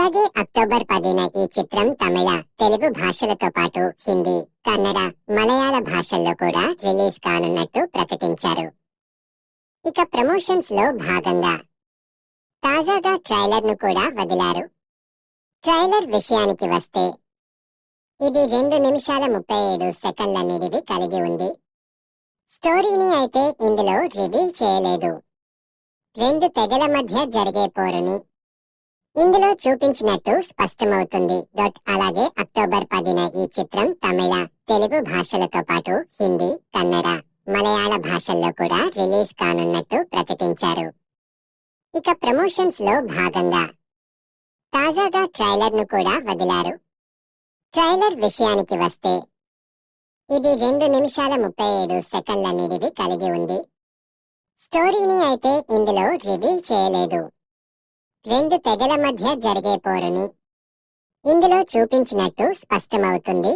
అలాగే అక్టోబర్ 10న ఈ చిత్రం తమిళ, తెలుగు భాషలతో పాటు హిందీ, కన్నడ, మలయాళ భాషల్లో కూడా రిలీజ్ కానున్నట్టు ప్రకటించారు. ఇక ప్రమోషన్స్ లో భాగంగా తాజాగా ట్రైలర్ ను కూడా వదిలారు. ట్రైలర్ విషయానికి వస్తే ఇది 2 నిమిషాల 37 సెకన్ల నిడివి కలిగి ఉంది. స్టోరీని అయితే ఇందులో రివీల్ చేయలేదు. 2 తెగల మధ్య జరిగే పోరుని ఇందులో చూపించినట్టు స్పష్టమవుతుంది. అలాగే అక్టోబర్ 10న ఈ చిత్రం తమిళ, తెలుగు భాషలతో పాటు హిందీ, కన్నడ, మలయాళ భాషల్లో కూడా రిలీజ్ కానున్నట్టు ప్రకటించారు. ఇక ప్రమోషన్స్ లో భాగంగా తాజాగా ట్రైలర్ ను కూడా వదిలారు. ట్రైలర్ విషయానికి వస్తే ఇది 2 నిమిషాల 37 సెకన్ల నిడివి కలిగి ఉంది. స్టోరీని అయితే ఇందులో రివీల్ చేయలేదు. 2 తెగల మధ్య జరిగే పోరుని ఇందులో చూపించినట్టు స్పష్టమవుతుంది.